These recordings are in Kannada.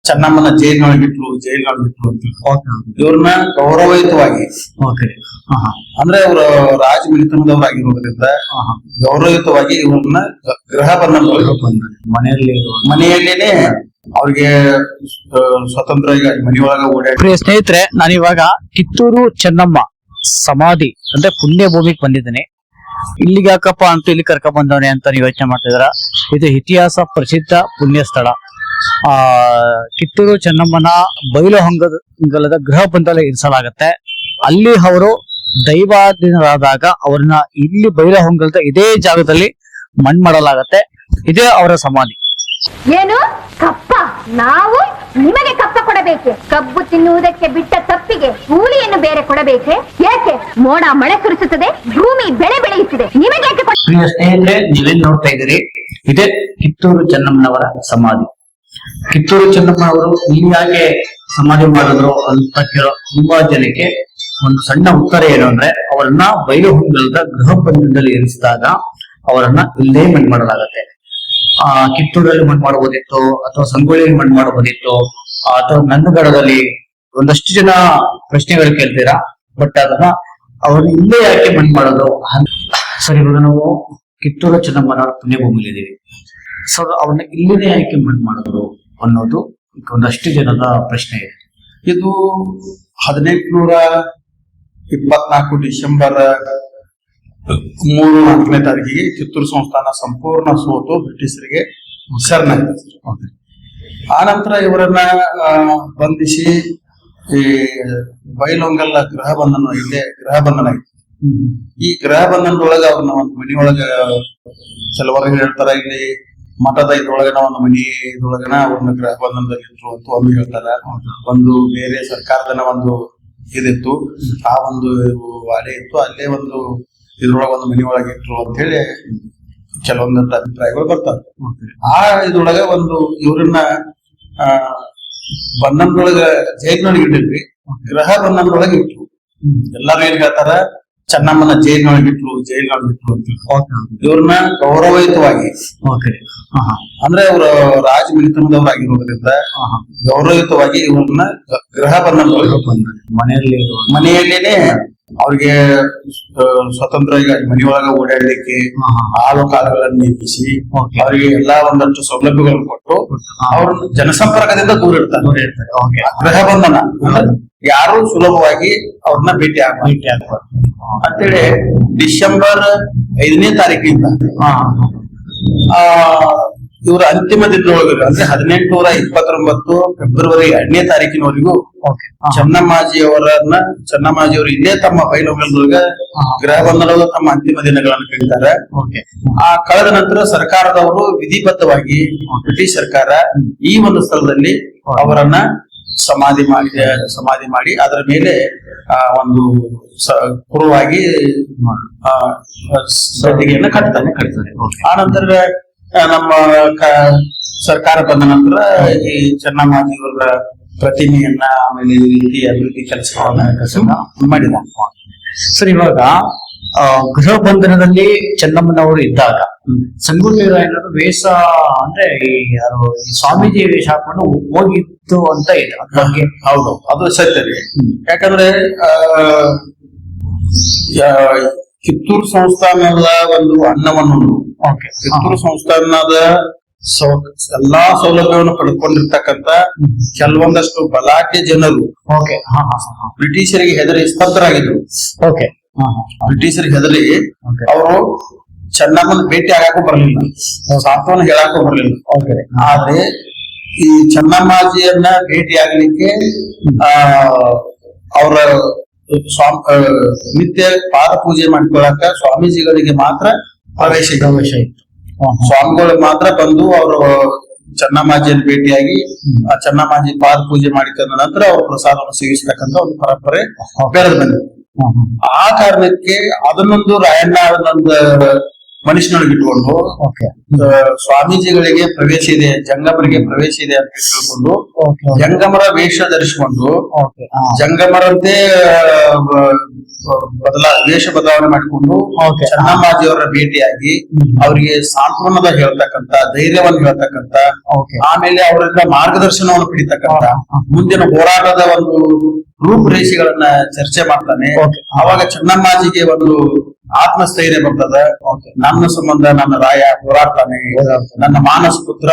ಚೆನ್ನಮ್ಮನ ಜೈಲಿನೊಳಗಿಟ್ರು ಅಂತ ಇವ್ರನ್ನ ಗೌರವಯುತವಾಗಿ ಅಂದ್ರೆ ಇವರು ರಾಜ ಮಿಲಿತನದವರಾಗಿರೋದ್ರಿಂದ ಗೌರವಯುತವಾಗಿ ಇವ್ರನ್ನ ಗೃಹ ಮನೆಯಲ್ಲೇನೆ ಅವ್ರಿಗೆ ಸ್ವತಂತ್ರ ಮನೆಯೊಳಗ ಓಡಾಡಿ. ಪ್ರಿಯ ಸ್ನೇಹಿತರೆ, ನಾನಿವಾಗ ಕಿತ್ತೂರು ಚೆನ್ನಮ್ಮ ಸಮಾಧಿ ಅಂದ್ರೆ ಪುಣ್ಯ ಭೂಮಿಗೆ ಬಂದಿದ್ದೇನೆ. ಇಲ್ಲಿಗೆ ಯಾಕಪ್ಪ ಅಂತ ಇಲ್ಲಿ ಕರ್ಕೊಂಡ್ ಬಂದವನೆ ಅಂತ ನೀವು ಯೋಚನೆ ಮಾಡ್ತಿದ್ರ, ಇದು ಇತಿಹಾಸ ಪ್ರಸಿದ್ಧ ಪುಣ್ಯ ಸ್ಥಳ. ಕಿತ್ತೂರು ಚೆನ್ನಮ್ಮನ ಬೈಲಹೊಂಗಲದ ಗೃಹ ಬಂಧದಲ್ಲಿ ಇರಿಸಲಾಗತ್ತೆ. ಅಲ್ಲಿ ಅವರು ದೈವಾಧೀನರಾದಾಗ ಅವ್ರನ್ನ ಇಲ್ಲಿ ಬೈಲಹೊಂಗಲದ ಇದೇ ಜಾಗದಲ್ಲಿ ಮಣ್ಣು ಮಾಡಲಾಗತ್ತೆ. ಇದೇ ಅವರ ಸಮಾಧಿ. ಏನು ಕಪ್ಪ? ನಾವು ನಿಮಗೆ ಕಪ್ಪ ಕೊಡಬೇಕೆ? ಕಬ್ಬು ತಿನ್ನುವುದಕ್ಕೆ ಬಿಟ್ಟ ತಪ್ಪಿಗೆ ಕೂಲಿಯನ್ನು ಬೇರೆ ಕೊಡಬೇಕೆ? ಏಕೆ? ಮೋಡ ಮಳೆ ಸುರಿಸುತ್ತದೆ, ಭೂಮಿ ಬೆಳೆ ಬೆಳೆಯುತ್ತಿದೆ, ನಿಮಗೆ ಯಾಕೆ? ಪ್ರಿಯ ಸ್ನೇಹಿತರೆ, ನೀವೇನ್ ನೋಡ್ತಾ ಇದ್ದೀರಿ, ಇದೇ ಕಿತ್ತೂರು ಚೆನ್ನಮ್ಮನವರ ಸಮಾಧಿ. ಕಿತ್ತೂರು ಚೆನ್ನಮ್ಮ ಅವರು ನೀವು ಯಾಕೆ ಸಮಾಧಿ ಮಾಡಿದ್ರು ಅಂತ ಕೇಳೋ ತುಂಬಾ ಜನಕ್ಕೆ ಒಂದು ಸಣ್ಣ ಉತ್ತರ ಏನು ಅಂದ್ರೆ, ಅವರನ್ನ ಬೈಲಹೊಂಗಲದ ಗೃಹ ಬಂಧದಲ್ಲಿ ಇರಿಸಿದಾಗ ಅವರನ್ನ ಇಲ್ಲೇ ಮಣ್ಣು ಮಾಡಲಾಗತ್ತೆ. ಕಿತ್ತೂರಲ್ಲಿ ಮಣ್ಣು ಮಾಡಬಹುದಿತ್ತು, ಅಥವಾ ಸಂಗೊಳ್ಳಿಯಲ್ಲಿ ಮಣ್ಣು ಮಾಡಬಹುದಿತ್ತು, ಅಥವಾ ನಂದಗಡದಲ್ಲಿ ಒಂದಷ್ಟು ಜನ ಪ್ರಶ್ನೆಗಳು ಕೇಳ್ತೀರಾ. ಬಟ್ ಅದನ್ನ ಅವರು ಇಲ್ಲೇ ಯಾಕೆ ಮಣ್ಣು ಮಾಡೋದು? ಸರಿ, ಇವಾಗ ನಾವು ಕಿತ್ತೂರು ಚೆನ್ನಮ್ಮನವರ ಪುಣ್ಯಭೂಮಿಲಿ ಇದೀವಿ. ಸೊ ಅವ್ರನ್ನ ಇಲ್ಲಿನೇ ಯಾಕೆ ಮಣ್ಣು ಮಾಡಿದ್ರು ಅನ್ನೋದು ಒಂದಷ್ಟು ಜನದ ಪ್ರಶ್ನೆ ಇದೆ. ಇದು 1824 ಡಿಸೆಂಬರ್ 3-4ನೇ ತಾರೀಕಿಗೆ ಕಿತ್ತೂರು ಸಂಸ್ಥಾನ ಸಂಪೂರ್ಣ ಸೋತು ಬ್ರಿಟಿಷರಿಗೆ ಶರಣಾಗಿದೆ. ಆ ನಂತರ ಇವರನ್ನ ಬಂಧಿಸಿ ಈ ಬೈಲಹೊಂಗಲ ಗೃಹ ಬಂಧನ ಆಯ್ತು. ಈ ಗೃಹ ಬಂಧನದೊಳಗ ಅವ್ರನ್ನ ಒಂದು ಮನಿಯೊಳಗ ಕೆಲವರು ಹೇಳ್ತಾರ, ಇಲ್ಲಿ ಮಠದ ಇದ್ರೊಳಗನ ಒಂದು ಮನಿ ಇದ್ರೊಳಗನ ಅವ್ರನ್ನ ಗೃಹ ಬಂಧನದಲ್ಲಿ ಇಟ್ರು ಅಂತ ಒಂದು ಹೇಳ್ತಾರ. ಒಂದು ಬೇರೆ ಸರ್ಕಾರದನ ಒಂದು ಇದಿತ್ತು, ಆ ಒಂದು ವಾಡೆ ಇತ್ತು, ಅಲ್ಲೇ ಒಂದು ಇದ್ರೊಳಗ ಒಂದು ಮನಿಯೊಳಗೆ ಇಟ್ರು ಅಂತ ಹೇಳಿ ಕೆಲವೊಂದಷ್ಟು ಅಭಿಪ್ರಾಯಗಳು ಬರ್ತಾವೆ. ಆ ಇದ್ರೊಳಗ ಒಂದು ಇವ್ರನ್ನ ಬಂಧನದೊಳಗ ಜೈಲಿನೊಳಗೆ ಇಟ್ಟಿರ್ವಿ, ಗೃಹ ಬಂಧನದೊಳಗೆ ಇಟ್ರು. ಎಲ್ಲಾರು ಏನ್ ಹೇಳ್ತಾರ, ಚೆನ್ನಮ್ಮನ ಜೈಲಿನೊಳಗಿಟ್ರು ಅಂತ ಇವ್ರನ್ನ ಗೌರವಯುತವಾಗಿ ಅಂದ್ರೆ ಇವರು ರಾಜ ಮಿಲಿತನದವರಾಗಿರೋದ್ರಿಂದ ಗೌರವಯುತವಾಗಿ ಇವ್ರನ್ನ ಗೃಹ ಬಂಧನದೊಳಗೆ ಮನೆಯಲ್ಲೇನೆ ಅವ್ರಿಗೆ ಸ್ವತಂತ್ರ ಮನೆಯೊಳಗ ಓಡಾಡ್ಲಿಕ್ಕೆ ಹಾಲು ಕಾಲುಗಳನ್ನು ನೇಮಿಸಿ ಅವರಿಗೆ ಎಲ್ಲಾ ಒಂದಷ್ಟು ಸೌಲಭ್ಯಗಳನ್ನು ಕೊಟ್ಟು ಅವ್ರನ್ನ ಜನಸಂಪರ್ಕದಿಂದ ದೂರ ಇರ್ತಾರೆ. ಗೃಹ ಬಂಧನ ಯಾರು ಸುಲಭವಾಗಿ ಅವ್ರನ್ನ ಭೇಟಿ ಆಗ್ಬಾರ್ದು ಅಂತೇಳಿ ಡಿಸೆಂಬರ್ 5ನೇ ತಾರೀಕಿಂದ ಇವರ ಅಂತಿಮ ದಿನದೊಳಗೆ ಅಂದ್ರೆ 1829 ಫೆಬ್ರವರಿ 2ನೇ ತಾರೀಕಿನವರೆಗೂ ಚೆನ್ನಮ್ಮಾಜಿಯವರು ಇಲ್ಲೇ ತಮ್ಮ ಬೈಲಹೊಂಗಲದೊಳಗ ಗೃಹ ಬಂಧನದೊಳಗ ತಮ್ಮ ಅಂತಿಮ ದಿನಗಳನ್ನು ಕಳೀತಾರೆ. ಆ ಕಳೆದ ನಂತರ ಸರ್ಕಾರದವರು ವಿಧಿಬದ್ಧವಾಗಿ ಬ್ರಿಟಿಷ್ ಸರ್ಕಾರ ಈ ಒಂದು ಸ್ಥಳದಲ್ಲಿ ಅವರನ್ನ ಸಮಾಧಿ ಮಾಡಿ ಅದರ ಮೇಲೆ ಒಂದು ಪೂರ್ವವಾಗಿ ಸದ್ದಿಗೆಯನ್ನ ಕಟ್ತಾರೆ. ಆ ನಂತರ ನಮ್ಮ ಸರ್ಕಾರ ಬಂದ ನಂತರ ಈ ಚೆನ್ನಮ್ಮಾಜಿಯವರ ಪ್ರತಿಮೆಯನ್ನ ಆಮೇಲೆ ಈ ರೀತಿ ಅಭಿವೃದ್ಧಿ ಕೆಲಸಗಳನ್ನ ಮಾಡಿದ. ಸರ್, ಇವಾಗ ಗೃಹ ಬಂಧನದಲ್ಲಿ ಚೆನ್ನಮ್ಮನವರು ಇದ್ದಾಗ ಸಂಗೊಳ್ಳಿ ರಾಯಣ್ಣರು ವೇಷ ಅಂದ್ರೆ ಈ ಸ್ವಾಮೀಜಿ ವೇಷ ಹಾಕೊಂಡು ಹೋಗಿತ್ತು ಅಂತ ಇದೆ. ಹೌದು, ಅದು ಸತ್ಯ ರೀ. ಯಾಕಂದ್ರೆ ಕಿತ್ತೂರು ಸಂಸ್ಥಾನದ ಒಂದು ಅನ್ನವನ್ನು ಕಿತ್ತೂರು ಸಂಸ್ಥಾನದ ಎಲ್ಲಾ ಸೌಲಭ್ಯವನ್ನು ಪಡ್ಕೊಂಡಿರ್ತಕ್ಕಂಥ ಕೆಲವೊಂದಷ್ಟು ಬಲಾಢ್ಯ ಜನರು ಬ್ರಿಟಿಷರಿಗೆ ಹೆದರಿ ಸ್ತಬ್ಧರಾಗಿದ್ರು. ಬ್ರಿಟಿಷರಿಗೆ ಹೆದರಿ ಅವರು ಚೆನ್ನಮ್ಮನ ಭೇಟಿ ಆಗಾಕೂ ಬರ್ಲಿಲ್ಲ, ಸಾಂತ್ವನ ಹೇಳಾಕೂ ಬರ್ಲಿಲ್ಲ. ಆದ್ರೆ ಈ ಚೆನ್ನಮ್ಮಾಜಿಯನ್ನ ಭೇಟಿ ಆಗ್ಲಿಕ್ಕೆ ಅವರ ನಿತ್ಯ ಪಾದ ಪೂಜೆ ಮಾಡ್ಕೊಳಕ ಸ್ವಾಮೀಜಿಗಳಿಗೆ ಮಾತ್ರ ಪ್ರವೇಶ ಇತ್ತು. ಸ್ವಾಮಿಗಳು ಮಾತ್ರ ಬಂದು ಅವರು ಚೆನ್ನಮ್ಮಾಜಿಯನ್ನು ಭೇಟಿಯಾಗಿ ಆ ಚೆನ್ನಮ್ಮಾಜಿ ಪಾದ ಪೂಜೆ ಮಾಡಿಕೊಂಡ ನಂತರ ಅವ್ರ ಪ್ರಸಾದವನ್ನು ಸೇವಿಸ್ತಕ್ಕಂಥ ಒಂದು ಪರಂಪರೆ ಬೆಳೆದು ಬಂದಿದೆ. ಆ ಕಾರಣಕ್ಕೆ ಅದನ್ನೊಂದು ರಾಯಣ್ಣ ಮನುಷ್ಯನೊಳಗೆ ಇಟ್ಕೊಂಡು ಓಕೆ ಸ್ವಾಮೀಜಿಗಳಿಗೆ ಪ್ರವೇಶ ಇದೆ, ಜಂಗಮರಿಗೆ ಪ್ರವೇಶ ಇದೆ ಅಂತ ತಿಳ್ಕೊಂಡು ಓಕೆ ಜಂಗಮರ ವೇಷ ಧರಿಸಿಕೊಂಡು ಓಕೆ ಜಂಗಮರಂತೆ ವೇಷ ಬದಲಾವಣೆ ಮಾಡಿಕೊಂಡು Okay. ಚೆನ್ನಮ್ಮಾಜಿಯವರ ಭೇಟಿಯಾಗಿ ಅವರಿಗೆ ಸಾಂತ್ವನದ ಹೇಳ್ತಕ್ಕಂತ, ಧೈರ್ಯವನ್ನು ಹೇಳ್ತಕ್ಕಂತ, ಓಕೆ ಆಮೇಲೆ ಅವರಿಂದ ಮಾರ್ಗದರ್ಶನವನ್ನು ಪಡಿತಕ್ಕಂತ, ಮುಂದಿನ ಹೋರಾಟದ ಒಂದು ರೂಪುರೇಷೆಗಳನ್ನ ಚರ್ಚೆ ಮಾಡ್ತಾನೆ. Okay. ಅವಾಗ ಚೆನ್ನಮ್ಮಾಜಿಗೆ ಒಂದು ಆತ್ಮಸ್ಥೈರ್ಯ ಬರ್ತದ. ನನ್ನ ಸಂಬಂಧ ನನ್ನ ರಾಯ ಹೋರಾಡ್ತಾನೆ, ನನ್ನ ಮಾನಸ ಪುತ್ರ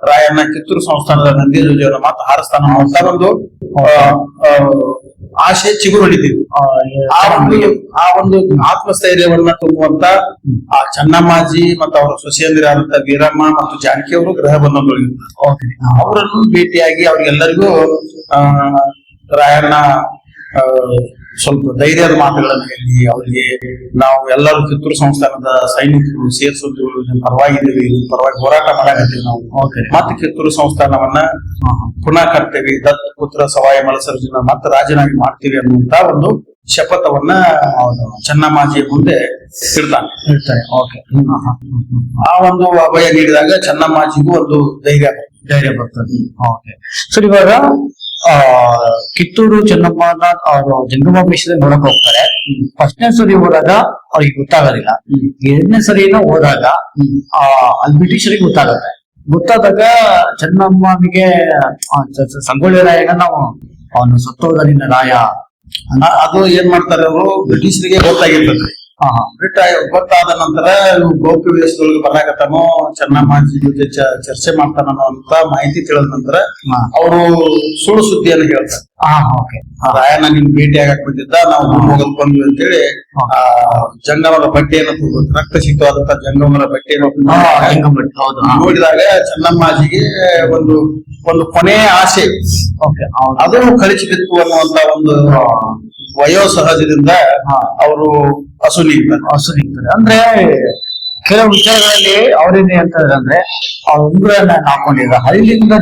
ರಾಯನ ಕಿತ್ತೂರು ಸಂಸ್ಥಾನದ ನಂದಿ ಧ್ವಜವನ್ನು ಮಾತ್ರ ಹಾರಿಸ್ತಾನ ಅಂತ ಒಂದು ಆಶೆ ಚಿಗುರು ಹೊಡಿತೀವಿ. ಆ ಒಂದು ಆತ್ಮಸ್ಥೈರ್ಯವನ್ನ ತುಂಬುವಂತ ಆ ಚೆನ್ನಮ್ಮಾಜಿ ಮತ್ತು ಅವರ ಸೊಸೆಯಂದಿರಾದಂತ ವೀರಮ್ಮ ಮತ್ತು ಜಾನಕಿ ಅವರು ಗೃಹ ಬಂಧನದೊಳಗಿರ್ತಾರೆ. ಓಕೆ ಅವರನ್ನು ಭೇಟಿಯಾಗಿ ಅವ್ರಿಗೆಲ್ಲರಿಗೂ ರಾಯಣ್ಣ ಸ್ವಲ್ಪ ಧೈರ್ಯದ ಮಾತುಗಳನ್ನ ಹೇಳಿ ಅವರಿಗೆ ನಾವು ಎಲ್ಲರೂ ಕಿತ್ತೂರು ಸಂಸ್ಥಾನದ ಸೈನಿಕರು ಸೇರ್ಸೋದು ಪರವಾಗಿದ್ದೀವಿ, ಪರವಾಗಿ ಹೋರಾಟ ಮಾಡಾಕತ್ತೀವಿ ನಾವು, ಮತ್ತೆ ಕಿತ್ತೂರು ಸಂಸ್ಥಾನವನ್ನ ಪುನಃ ಕರ್ತೇವೆ, ದತ್ ಪುತ್ರ ಸವಾಯಿ ಮಲಸರ್ಜುನ ಮತ್ತೆ ರಾಜನಾಗಿ ಮಾಡ್ತೀವಿ ಅನ್ನುವಂತ ಒಂದು ಶಪಥವನ್ನ ಚೆನ್ನಮ್ಮಾಜಿ ಮುಂದೆ ಇಡ್ತಾನೆ. ಓಕೆ ಆ ಒಂದು ಅಭಯ ನೀಡಿದಾಗ ಚೆನ್ನಮ್ಮಾಜಿಗೂ ಒಂದು ಧೈರ್ಯ ಬರ್ತದೆ. ಓಕೆ ಸರ್, ಇವಾಗ ಕಿತ್ತೂರು ಚೆನ್ನಮ್ಮನ ಅವರು ಜಂಗಮ ವೇಷದಲ್ಲಿ ನೋಡಕ್ ಹೋಗ್ತಾರೆ. ಫಸ್ಟ್ನೇ ಸರಿ ಹೋದಾಗ ಅವ್ರಿಗೆ ಗೊತ್ತಾಗೋದಿಲ್ಲ. ಎರಡನೇ ಸರಿನ ಹೋದಾಗ ಅಲ್ಲಿ ಬ್ರಿಟಿಷರಿಗೆ ಗೊತ್ತಾದಾಗ ಚೆನ್ನಮ್ಮನಿಗೆ ಸಂಗೊಳ್ಳಿ ರಾಯಣ್ಣ ನಾವು ಅವನು ಸತ್ತೋದ ನಿನ್ನ ರಾಯ ಅದು ಏನ್ ಮಾಡ್ತಾರೆ ಅವರು, ಬ್ರಿಟಿಷರಿಗೆ ಗೊತ್ತಾಗಿರ್ತದೆ. ಗೊತ್ತಾದ ನಂತರ ಗೋಪಿ ವೇಷದೊಳಗೆ ಬರಾಕತ್ತಾನೋ, ಚೆನ್ನಮ್ಮಾಜಿ ಜೊತೆ ಚರ್ಚೆ ಮಾಡ್ತಾನೋ ಅಂತ ಮಾಹಿತಿ ತಿಳಿದ ನಂತರ ಅವರು ಸುಳ್ಳು ಸುದ್ದಿಯನ್ನು ಹೇಳ್ತಾರೆ. ರಾಯಣ್ಣ ನಿನ್ ಭೇಟಿ ಆಗಕ್ ಬಂದಿದ್ದ, ನಾವು ಹೋಗಕ್ ಬಂದ್ವಿ ಅಂತೇಳಿ ಜಂಗಮರ ಬಟ್ಟೆಯನ್ನು ರಕ್ತ ಸಿಕ್ತವಾದಂತ ಜಂಗಮರ ಬಟ್ಟೆಯನ್ನು ನೋಡಿದಾಗ ಚೆನ್ನಮ್ಮಾಜಿಗೆ ಒಂದು ಕೊನೆಯ ಆಸೆ ಅದು ಕಳಿಸಿಬಿತ್ತು ಅನ್ನುವಂತ ಒಂದು ವಯೋಸಹಜದಿಂದ ಅವರು ಹಸು ನಿಂತಾರೆ. ಅಂದ್ರೆ ಕೆಲವು ವಿಚಾರಗಳಲ್ಲಿ ಅವ್ರೇನ್ ಹೇಳ್ತಾರೆ ಅಂದ್ರೆ ಅವ್ರ ಉಂಗುರನ್ನ ಹಾಕೊಂಡಿದ್ರ ಹಳ್ಳಿಯಿಂದ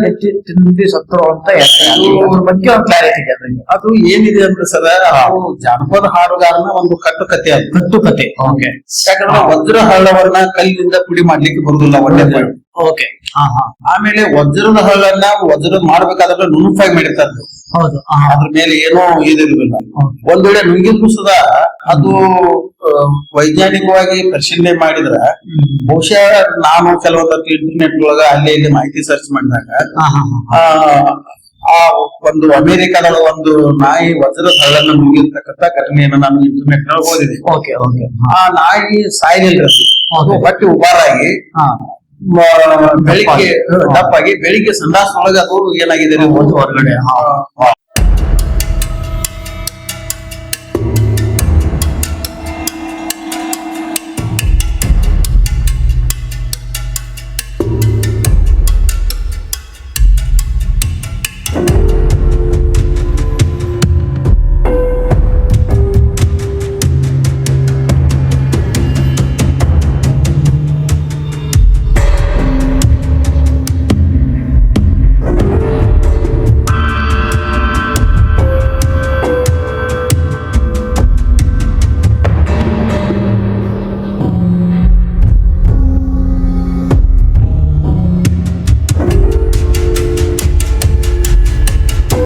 ತಿಂದಿ ಸತ್ರು ಅಂತ ಇವ್ರ ಬಗ್ಗೆ ಒಂದು ಕ್ಲಾರಿಟಿ ಇದೆ. ಅದು ಏನಿದೆ ಅಂದ್ರೆ ಸರ್, ಅದು ಜಾನಪದ ಹಾಡುಗಾರನ ಒಂದು ಕಟ್ಟುಕತೆ ಅದು. ಕಟ್ಟುಕತೆ. ಓಕೆ. ಯಾಕಂದ್ರೆ ವಜ್ರ ಹಳ್ಳವನ್ನ ಕಲ್ಲಿನಿಂದ ಪುಡಿ ಮಾಡ್ಲಿಕ್ಕೆ ಬರುದಿಲ್ಲ ಒಳ್ಳೆ. ಓಕೆ. ಆಮೇಲೆ ವಜ್ರದ ಹಳ್ಳನ್ನ ವಜ್ರದ ಮಾಡ್ಬೇಕಾದ್ರೆ ನುಣುಪಾಗಿ ಮಾಡಿರ್ತಾರೆ. ಹೌದು. ಅದ್ರ ಮೇಲೆ ಏನೋ ಇದಿರುದಿಲ್ಲ. ಒಂದ್ ವೇಳೆ ನುಂಗಿದ್ರು ಸುಧಾ ಅದು ವೈಜ್ಞಾನಿಕವಾಗಿ ಪರಿಶೀಲನೆ ಮಾಡಿದ್ರ ಬಹುಶಃ ನಾನು ಕೆಲವೊಂದಷ್ಟು ಇಂಟರ್ನೆಟ್ ಒಳಗ ಅಲ್ಲಿ ಇಲ್ಲಿ ಮಾಹಿತಿ ಸರ್ಚ್ ಮಾಡಿದಾಗ ಆ ಒಂದು ಅಮೆರಿಕದ ಒಂದು ನಾಯಿ ವಜ್ರದ ಹಳ್ಳನ್ನ ನುಂಗಿರ್ತಕ್ಕಂಥ ಘಟನೆಯನ್ನು ನಾನು ಇಂಟರ್ನೆಟ್ ನಲ್ಲಿ ಓದಿದೆ. ಆ ನಾಯಿ ಸಾಯ್ಲಿಲ್ಲ, ಅದು ಹೊಟ್ಟೆ ಉಬಾರಾಗಿ ಬೆಳಿಗ್ಗೆ ದಪ್ಪಾಗಿ ಬೆಳಿಗ್ಗೆ ಸಂಡಾಸದೊಳಗೆ ಅದು ಏನಾಗಿದೆ ಹೊರಗಡೆ